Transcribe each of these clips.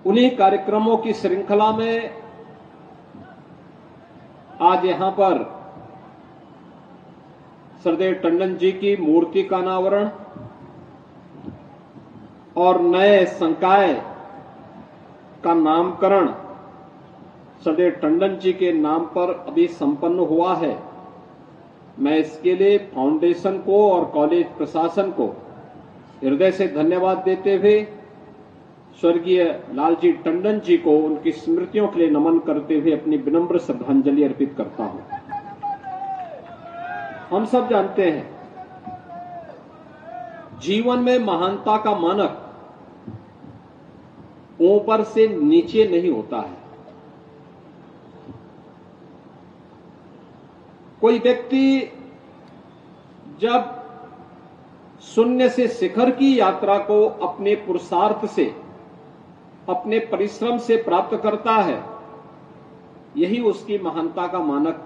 उन्हीं कार्यक्रमों की श्रृंखला में आज यहां पर सरदेव टंडन जी की मूर्ति का अनावरण और नए संकाय का नामकरण सरदेव टंडन जी के नाम पर अभी संपन्न हुआ है। मैं इसके लिए फाउंडेशन को और कॉलेज प्रशासन को हृदय से धन्यवाद देते हुए स्वर्गीय लालजी टंडन जी को उनकी स्मृतियों के लिए नमन करते हुए अपनी विनम्र श्रद्धांजलि अर्पित करता हूं। हम सब जानते हैं जीवन में महानता का मानक ऊपर से नीचे नहीं होता है। कोई व्यक्ति जब शून्य से शिखर की यात्रा को अपने पुरुषार्थ से, अपने परिश्रम से प्राप्त करता है, यही उसकी महानता का मानक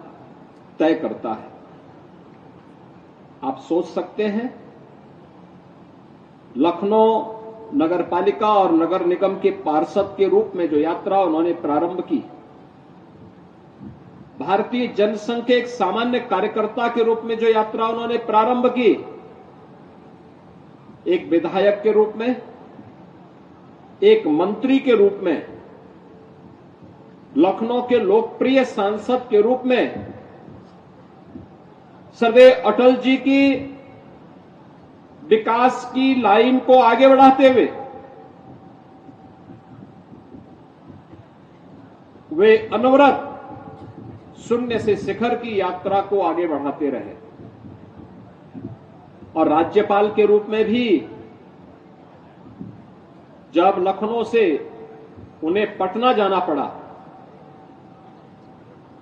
तय करता है। आप सोच सकते हैं, लखनऊ नगरपालिका और नगर निगम के पार्षद के रूप में जो यात्रा उन्होंने प्रारंभ की, भारतीय जनसंघ के एक सामान्य कार्यकर्ता के रूप में जो यात्रा उन्होंने प्रारंभ की, एक विधायक के रूप में, एक मंत्री के रूप में, लखनऊ के लोकप्रिय सांसद के रूप में, सरदेव अटल जी की विकास की लाइन को आगे बढ़ाते हुए वे अनवरत शून्य से शिखर की यात्रा को आगे बढ़ाते रहे। और राज्यपाल के रूप में भी जब लखनऊ से उन्हें पटना जाना पड़ा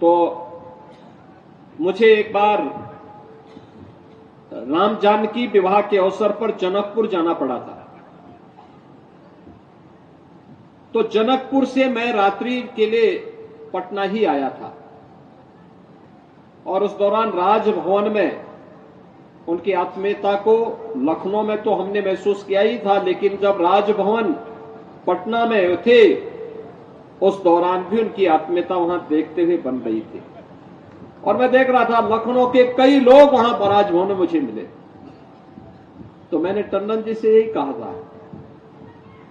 तो मुझे एक बार राम जानकी विवाह के अवसर पर जनकपुर जाना पड़ा था। तो जनकपुर से मैं रात्रि के लिए पटना ही आया था और उस दौरान राजभवन में उनकी आत्मीयता को लखनऊ में तो हमने महसूस किया ही था, लेकिन जब राजभवन पटना में थे उस दौरान भी उनकी आत्मीयता वहां देखते हुए बन रही थी। और मैं देख रहा था लखनऊ के कई लोग वहां पर राजभवन में मुझे मिले। तो मैंने टंडन जी से यही कहा था,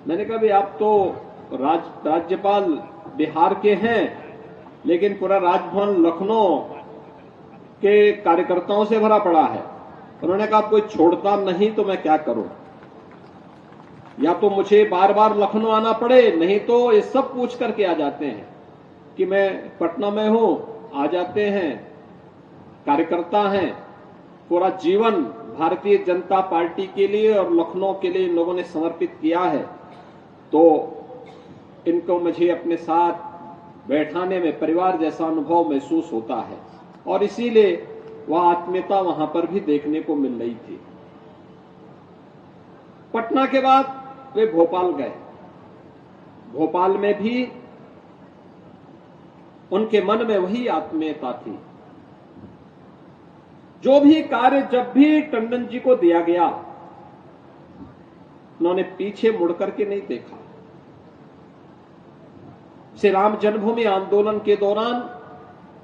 मैंने कहा भाई आप तो राज्यपाल बिहार के हैं, लेकिन पूरा राजभवन लखनऊ के कार्यकर्ताओं से भरा पड़ा है। उन्होंने कहा कोई छोड़ता नहीं तो मैं क्या करूं, या तो मुझे बार बार लखनऊ आना पड़े, नहीं तो ये सब पूछ करके आ जाते हैं कि मैं पटना में हूं, आ जाते हैं, कार्यकर्ता हैं, पूरा जीवन भारतीय जनता पार्टी के लिए और लखनऊ के लिए इन लोगों ने समर्पित किया है, तो इनको मुझे अपने साथ बैठाने में परिवार जैसा अनुभव महसूस होता है। और इसीलिए वह आत्मीयता वहां पर भी देखने को मिल रही थी। पटना के बाद वे भोपाल गए। भोपाल में भी उनके मन में वही आत्मीयता थी। जो भी कार्य जब भी टंडन जी को दिया गया, उन्होंने पीछे मुड़ करके नहीं देखा। श्री राम जन्मभूमि आंदोलन के दौरान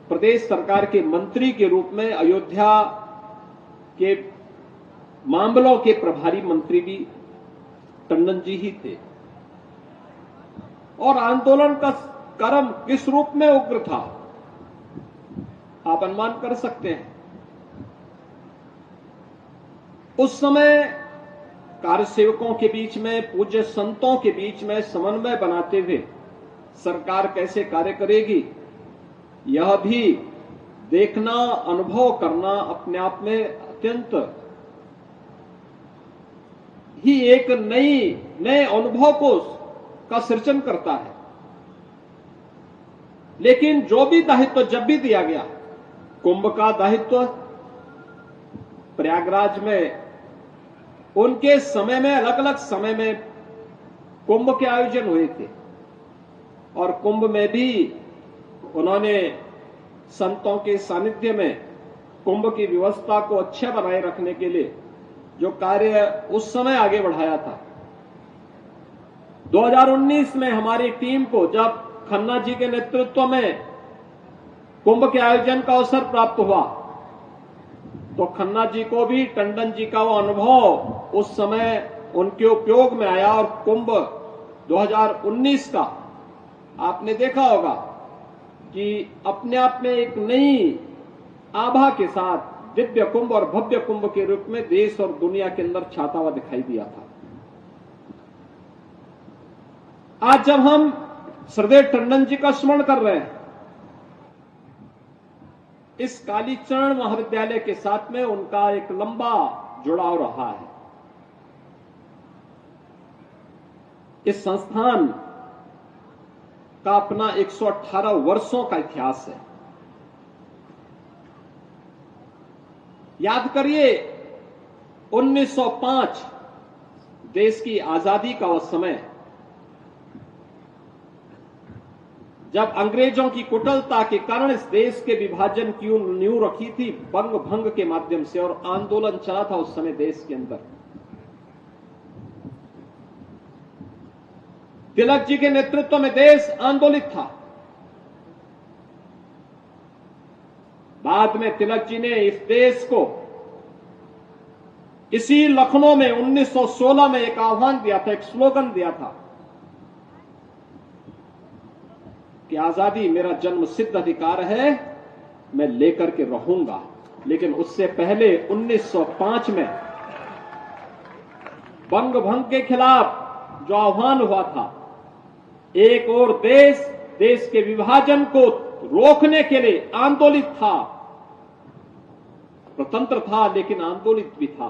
प्रदेश सरकार के मंत्री के रूप में अयोध्या के मामलों के प्रभारी मंत्री भी टंडन जी ही थे। और आंदोलन का क्रम किस रूप में उग्र था, आप अनुमान कर सकते हैं। उस समय कार्यसेवकों के बीच में, पूज्य संतों के बीच में समन्वय बनाते हुए सरकार कैसे कार्य करेगी, यह भी देखना, अनुभव करना अपने आप में अत्यंत ही एक नए अनुभव का सृजन करता है। लेकिन जो भी दायित्व जब भी दिया गया, कुंभ का दायित्व प्रयागराज में उनके समय में, अलग अलग समय में कुंभ के आयोजन हुए थे और कुंभ में भी उन्होंने संतों के सानिध्य में कुंभ की व्यवस्था को अच्छा बनाए रखने के लिए जो कार्य उस समय आगे बढ़ाया था, 2019 में हमारी टीम को जब खन्ना जी के नेतृत्व में कुंभ के आयोजन का अवसर प्राप्त हुआ तो खन्ना जी को भी टंडन जी का वो अनुभव उस समय उनके उपयोग में आया और कुंभ 2019 का आपने देखा होगा कि अपने आप में एक नई आभा के साथ दिव्य कुंभ और भव्य कुंभ के रूप में देश और दुनिया के अंदर छाता हुआ दिखाई दिया था। आज जब हम श्रद्धेय टंडन जी का स्मरण कर रहे हैं, इस कालीचरण महाविद्यालय के साथ में उनका एक लंबा जुड़ाव रहा है। इस संस्थान का अपना 118 वर्षों का इतिहास है। याद करिए 1905 देश की आजादी का वह समय, जब अंग्रेजों की कुटिलता के कारण इस देश के विभाजन की नींव रखी थी बंग भंग के माध्यम से, और आंदोलन चला था उस समय देश के अंदर। तिलक जी के नेतृत्व में देश आंदोलित था। बाद में तिलक जी ने इस देश को इसी लखनऊ में 1916 में एक आह्वान दिया था, एक स्लोगन दिया था कि आजादी मेरा जन्म सिद्ध अधिकार है, मैं लेकर के रहूंगा। लेकिन उससे पहले 1905 में बंग भंग के खिलाफ जो आह्वान हुआ था, एक और देश के विभाजन को रोकने के लिए आंदोलित था, स्वतंत्र था लेकिन आंदोलित भी था।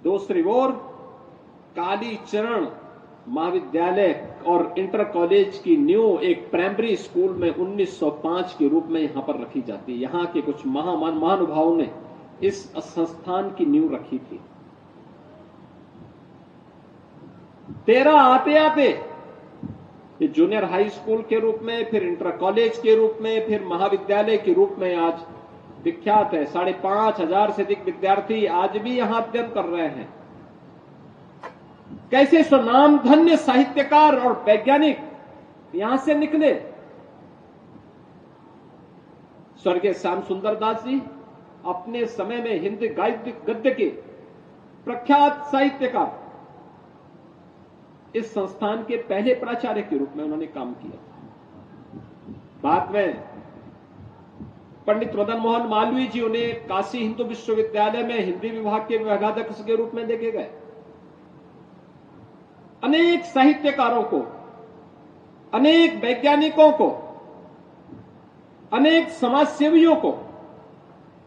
दूसरी ओर कालीचरण महाविद्यालय और इंटर कॉलेज की नींव एक प्राइमरी स्कूल में 1905 के रूप में यहां पर रखी जाती है। यहां के कुछ महानुभावों ने इस संस्थान की नींव रखी थी। 13 आते आते ये जूनियर हाई स्कूल के रूप में, फिर इंटर कॉलेज के रूप में, फिर महाविद्यालय के रूप में आज विख्यात है। 5,500 से अधिक विद्यार्थी आज भी यहां अध्ययन कर रहे हैं। कैसे स्वनाम धन्य साहित्यकार और वैज्ञानिक यहां से निकले। स्वर्गीय श्याम सुंदर दास जी अपने समय में हिंदी गद्य के प्रख्यात साहित्यकार, इस संस्थान के पहले प्राचार्य के रूप में उन्होंने काम किया। बाद में पंडित मदन मोहन मालवीय जी उन्हें काशी हिंदू विश्वविद्यालय में हिंदी विभाग के विभागाध्यक्ष के रूप में देखे गए। अनेक साहित्यकारों को, अनेक वैज्ञानिकों को, अनेक समाजसेवियों को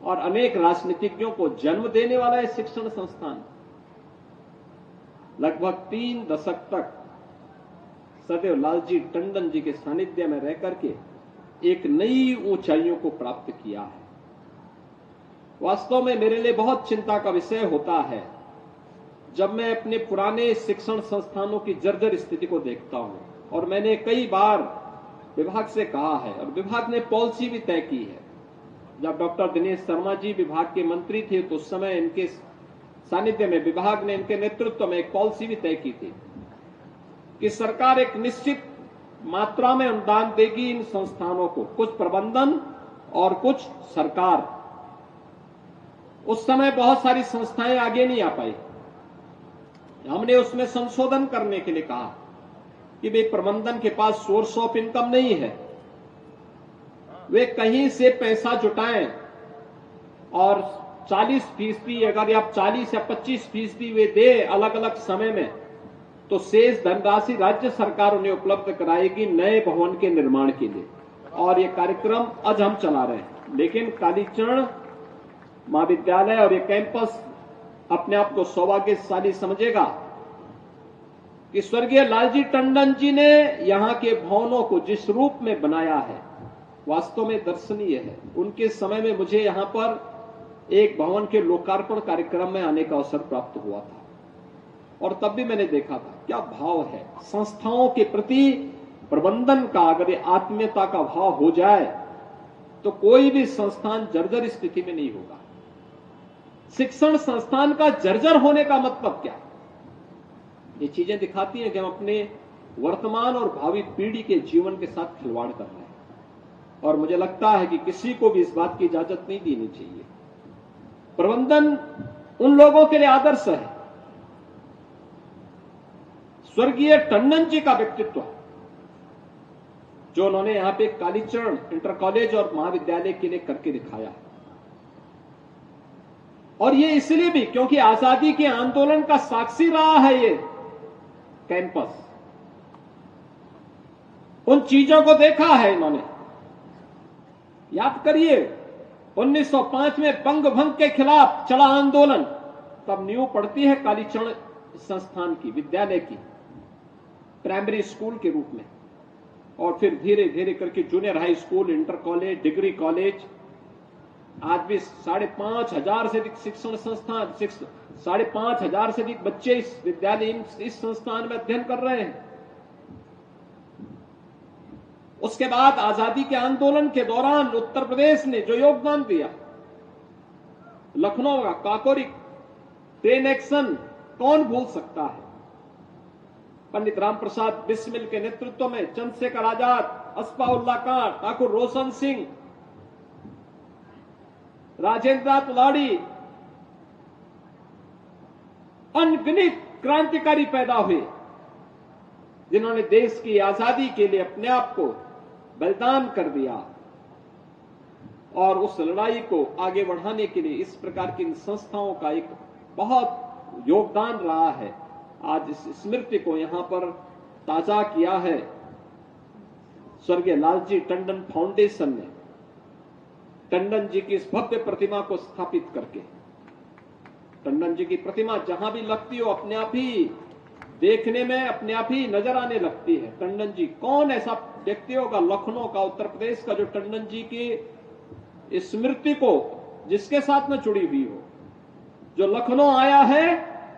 और अनेक राजनीतिज्ञों को जन्म देने वाला है शिक्षण संस्थान। लगभग 3 दशक तक सदैव लालजी टंडन जी के सानिध्य में रह करके एक नई ऊंचाइयों को प्राप्त किया है। वास्तव में मेरे लिए बहुत चिंता का विषय होता है जब मैं अपने पुराने शिक्षण संस्थानों की जर्जर स्थिति को देखता हूं, और मैंने कई बार विभाग से कहा है और विभाग ने पॉलिसी भी तय की है। जब डॉक्टर दिनेश शर्मा जी विभाग के मंत्री थे तो उस समय इनके सानिध्य में विभाग ने, इनके नेतृत्व में एक पॉलिसी भी तय की थी कि सरकार एक निश्चित मात्रा में अनुदान देगी इन संस्थानों को, कुछ प्रबंधन और कुछ सरकार। उस समय बहुत सारी संस्थाएं आगे नहीं आ पाई। हमने उसमें संशोधन करने के लिए कहा कि भाई प्रबंधन के पास सोर्स ऑफ इनकम नहीं है, वे कहीं से पैसा जुटाएं और 40% अगर आप 40 या 25% वे दे अलग अलग समय में, तो शेष धनराशि राज्य सरकार उन्हें उपलब्ध कराएगी नए भवन के निर्माण के लिए। और ये कार्यक्रम आज हम चला रहे हैं। लेकिन कालीचरण महाविद्यालय और ये कैंपस अपने आप को सौभाग्यशाली समझेगा कि स्वर्गीय लालजी टंडन जी ने यहां के भवनों को जिस रूप में बनाया है वास्तव में दर्शनीय है। उनके समय में मुझे यहां पर एक भवन के लोकार्पण कार्यक्रम में आने का अवसर प्राप्त हुआ था और तब भी मैंने देखा था क्या भाव है संस्थाओं के प्रति प्रबंधन का। अगर ये आत्मीयता का भाव हो जाए तो कोई भी संस्थान जर्जर स्थिति में नहीं होगा। शिक्षण संस्थान का जर्जर होने का मतलब क्या? ये चीजें दिखाती हैं कि हम अपने वर्तमान और भावी पीढ़ी के जीवन के साथ खिलवाड़ कर रहे हैं, और मुझे लगता है कि किसी को भी इस बात की इजाजत नहीं देनी चाहिए। प्रबंधन उन लोगों के लिए आदर्श है। स्वर्गीय टंडन जी का व्यक्तित्व जो उन्होंने यहां पे कालीचरण इंटर कॉलेज और महाविद्यालय के लिए करके दिखाया, और ये इसलिए भी क्योंकि आजादी के आंदोलन का साक्षी रहा है ये कैंपस। उन चीजों को देखा है इन्होंने। याद करिए 1905 में बंग भंग के खिलाफ चला आंदोलन, तब नींव पड़ती है कालीचरण संस्थान की, विद्यालय की, प्राइमरी स्कूल के रूप में, और फिर धीरे धीरे करके junior high school, inter college, degree college. आज भी 5,500 से अधिक शिक्षण संस्थान, 5,500 से अधिक बच्चे इस विद्यालय, इस संस्थान में अध्ययन कर रहे हैं। उसके बाद आजादी के आंदोलन के दौरान उत्तर प्रदेश ने जो योगदान दिया, लखनऊ का काकोरी ट्रेन एक्शन कौन भूल सकता है। पंडित राम प्रसाद बिस्मिल के नेतृत्व में चंद्रशेखर आजाद, अस्फाउल्लाह खां, ठाकुर रोशन सिंह, राजेंद्र नाथ लाड़ी, अनगिनत क्रांतिकारी पैदा हुए जिन्होंने देश की आजादी के लिए अपने आप को बलिदान कर दिया, और उस लड़ाई को आगे बढ़ाने के लिए इस प्रकार की इन संस्थाओं का एक बहुत योगदान रहा है। आज इस स्मृति को यहां पर ताजा किया है स्वर्गीय लालजी टंडन फाउंडेशन ने, टंडन जी की इस भव्य प्रतिमा को स्थापित करके। टंडन जी की प्रतिमा जहां भी लगती हो अपने आप ही देखने में अपने आप ही नजर आने लगती है। टंडन जी कौन ऐसा व्यक्ति होगा लखनऊ का, उत्तर प्रदेश का, जो टंडन जी की स्मृति को जिसके साथ में जुड़ी हुई हो, जो लखनऊ आया है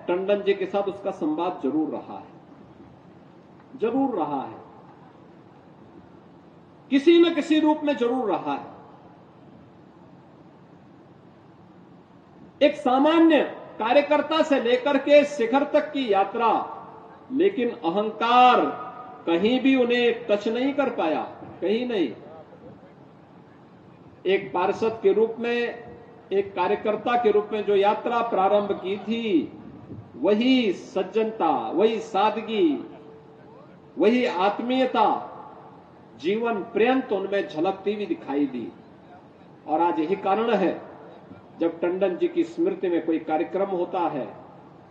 टंडन जी के साथ उसका संवाद जरूर रहा है, जरूर रहा है, किसी न किसी रूप में जरूर रहा है। एक सामान्य कार्यकर्ता से लेकर के शिखर तक की यात्रा, लेकिन अहंकार कहीं भी उन्हें टच नहीं कर पाया, कहीं नहीं। एक पार्षद के रूप में, एक कार्यकर्ता के रूप में जो यात्रा प्रारंभ की थी, वही सज्जनता, वही सादगी, वही आत्मीयता जीवन पर्यंत उनमें झलकती हुई दिखाई दी। और आज यही कारण है जब टंडन जी की स्मृति में कोई कार्यक्रम होता है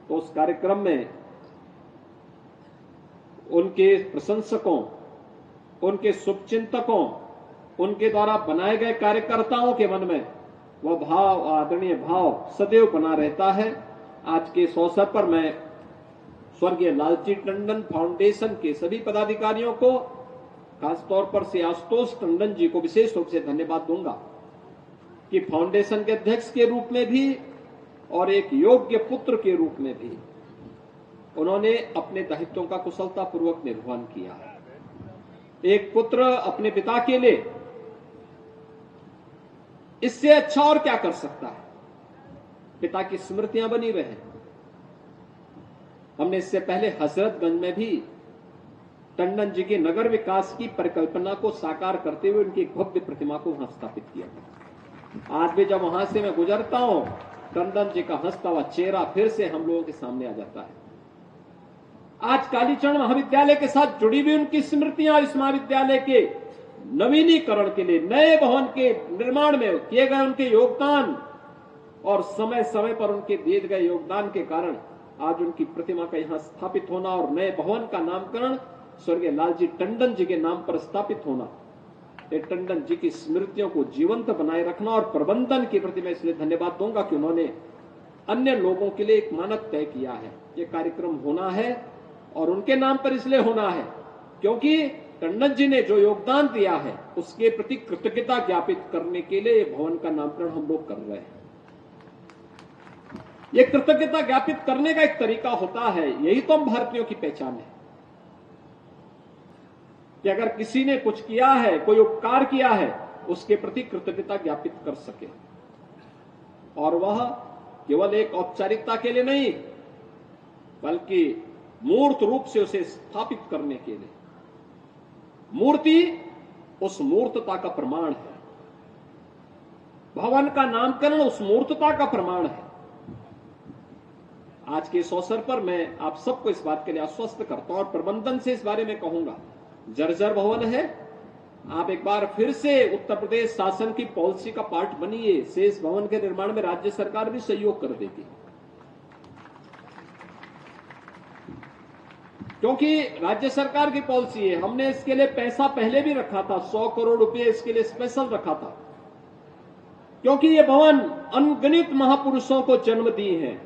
तो उस कार्यक्रम में उनके प्रशंसकों, उनके शुभचिंतकों, उनके द्वारा बनाए गए कार्यकर्ताओं के मन में वह भाव, आदरणीय भाव सदैव बना रहता है। आज के इस अवसर पर मैं स्वर्गीय लालजी टंडन फाउंडेशन के सभी पदाधिकारियों को, खासतौर पर से आशुतोष टंडन जी को विशेष रूप से धन्यवाद दूंगा कि फाउंडेशन के अध्यक्ष के रूप में भी और एक योग्य पुत्र के रूप में भी उन्होंने अपने दायित्वों का कुशलतापूर्वक निर्वहन किया। एक पुत्र अपने पिता के लिए इससे अच्छा और क्या कर सकता है, पिता की स्मृतियां बनी रहे। हमने इससे पहले हजरतगंज में भी टंडन जी के नगर विकास की परिकल्पना को साकार करते हुए उनकी एक भव्य प्रतिमा को वहां स्थापित किया था। आज भी जब वहां से मैं गुजरता हूं, टंडन जी का हंसता हुआ चेहरा फिर से हम लोगों के सामने आ जाता है। आज कालीचरण महाविद्यालय के साथ जुड़ी हुई उनकी स्मृतियां, इस महाविद्यालय के नवीनीकरण के लिए, नए भवन के निर्माण में किए गए उनके योगदान और समय समय पर उनके दिए गए योगदान के कारण आज उनकी प्रतिमा का यहां स्थापित होना और नए भवन का नामकरण स्वर्गीय लालजी टंडन जी के नाम पर स्थापित होना, ये टंडन जी की स्मृतियों को जीवंत बनाए रखना। और प्रबंधन के प्रति मैं इसलिए धन्यवाद दूंगा कि उन्होंने अन्य लोगों के लिए एक मानक तय किया है। ये कार्यक्रम होना है और उनके नाम पर इसलिए होना है क्योंकि टंडन जी ने जो योगदान दिया है उसके प्रति कृतज्ञता ज्ञापित करने के लिए भवन का नामकरण हम लोग कर रहे हैं। ये कृतज्ञता ज्ञापित करने का एक तरीका होता है, यही तो हम भारतीयों की पहचान है कि अगर किसी ने कुछ किया है, कोई उपकार किया है, उसके प्रति कृतज्ञता ज्ञापित कर सके, और वह केवल एक औपचारिकता के लिए नहीं बल्कि मूर्त रूप से उसे स्थापित करने के लिए। मूर्ति उस मूर्तता का प्रमाण है, भवन का नामकरण उस मूर्तता का प्रमाण है। आज के इस अवसर पर मैं आप सबको इस बात के लिए आश्वस्त करता हूं और प्रबंधन से इस बारे में कहूंगा, जर्जर भवन है, आप एक बार फिर से उत्तर प्रदेश शासन की पॉलिसी का पार्ट बनिए। शेष भवन के निर्माण में राज्य सरकार भी सहयोग कर देगी, क्योंकि राज्य सरकार की पॉलिसी है। हमने इसके लिए पैसा पहले भी रखा था, 100 करोड़ रुपए इसके लिए स्पेशल रखा था, क्योंकि ये भवन अनगिनत महापुरुषों को जन्म दी है।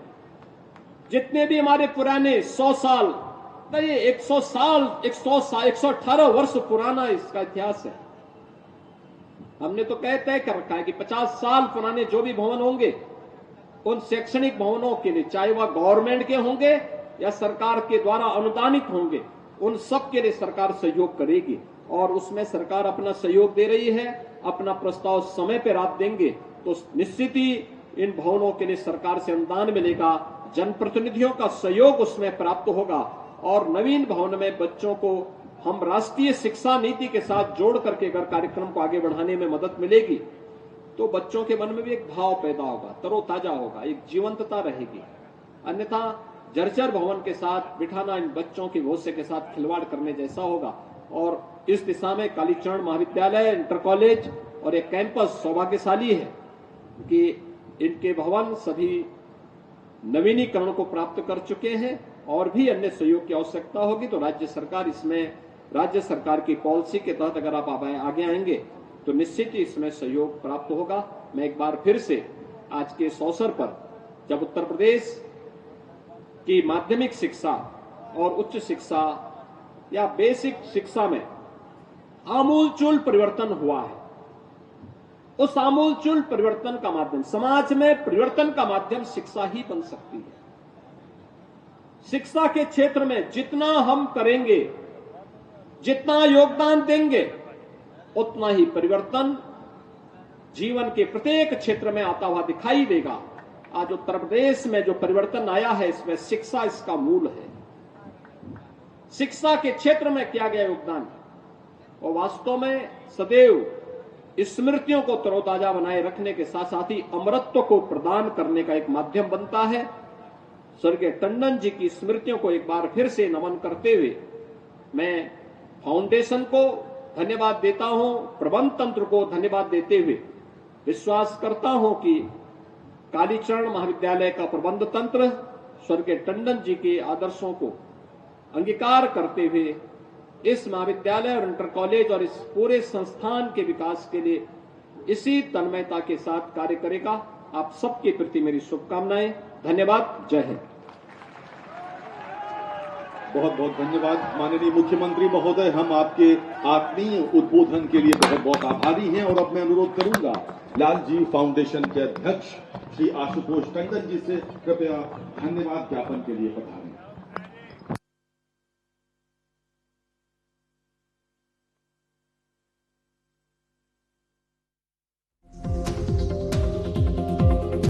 जितने भी हमारे पुराने 100 साल, नहीं 100 साल, 118 वर्ष पुराना इसका इतिहास है। हमने तो तय कर रखा है कि 50 साल पुराने जो भी भवन होंगे, उन शैक्षणिक भवनों के लिए, चाहे वह गवर्नमेंट के होंगे या सरकार के द्वारा अनुदानित होंगे, उन सब के लिए सरकार सहयोग करेगी। और उसमें सरकार अपना सहयोग दे रही है। अपना प्रस्ताव समय पर आप देंगे तो निश्चित ही इन भवनों के लिए सरकार से अनुदान मिलेगा, जनप्रतिनिधियों का सहयोग उसमें प्राप्त होगा और नवीन भवन में बच्चों को हम राष्ट्रीय शिक्षा नीति के साथ जोड़ करके अगर कार्यक्रम को आगे बढ़ाने में मदद मिलेगी तो बच्चों के मन में भी एक भाव पैदा होगा, तरोताजा होगा, एक जीवंतता रहेगी। अन्यथा जर्जर भवन के साथ बिठाना इन बच्चों के भविष्य के साथ खिलवाड़ करने जैसा होगा। और इस दिशा में कालीचरण महाविद्यालय, इंटर कॉलेज और एक कैंपस सौभाग्यशाली है कि इनके भवन सभी नवीनीकरण को प्राप्त कर चुके हैं और भी अन्य सहयोग की आवश्यकता होगी तो राज्य सरकार इसमें, राज्य सरकार की पॉलिसी के तहत अगर आप आगे आएंगे तो निश्चित ही इसमें सहयोग प्राप्त होगा। मैं एक बार फिर से आज के इस अवसर पर, जब उत्तर प्रदेश की माध्यमिक शिक्षा और उच्च शिक्षा या बेसिक शिक्षा में आमूलचूल परिवर्तन हुआ है, उस आमूलचूल परिवर्तन का माध्यम, समाज में परिवर्तन का माध्यम शिक्षा ही बन सकती है। शिक्षा के क्षेत्र में जितना हम करेंगे, जितना योगदान देंगे, उतना ही परिवर्तन जीवन के प्रत्येक क्षेत्र में आता हुआ दिखाई देगा। आज उत्तर प्रदेश में जो परिवर्तन आया है, इसमें शिक्षा इसका मूल है। शिक्षा के क्षेत्र में किया गया योगदान और वास्तव में सदैव स्मृतियों को तरोताजा बनाए रखने के साथ साथ ही अमरत्व को प्रदान करने का एक माध्यम बनता है। स्वर्गीय टंडन जी की स्मृतियों को एक बार फिर से नमन करते हुए मैं फाउंडेशन को धन्यवाद देता हूं, प्रबंध तंत्र को धन्यवाद देते हुए विश्वास करता हूं कि कालीचरण महाविद्यालय का प्रबंध तंत्र स्वर्गीय टंडन जी के आदर्शों को अंगीकार करते हुए इस महाविद्यालय और इंटर कॉलेज और इस पूरे संस्थान के विकास के लिए इसी तन्मयता के साथ कार्य करेगा। आप सबके प्रति मेरी शुभकामनाएं। धन्यवाद। जय हिंद। बहुत बहुत धन्यवाद माननीय मुख्यमंत्री महोदय। हम आपके आत्मीय उद्बोधन के लिए बहुत बहुत आभारी हैं और अब मैं अनुरोध करूंगा लालजी फाउंडेशन के अध्यक्ष श्री आशुतोष टंडन जी से कृपया धन्यवाद ज्ञापन के लिए पधारें।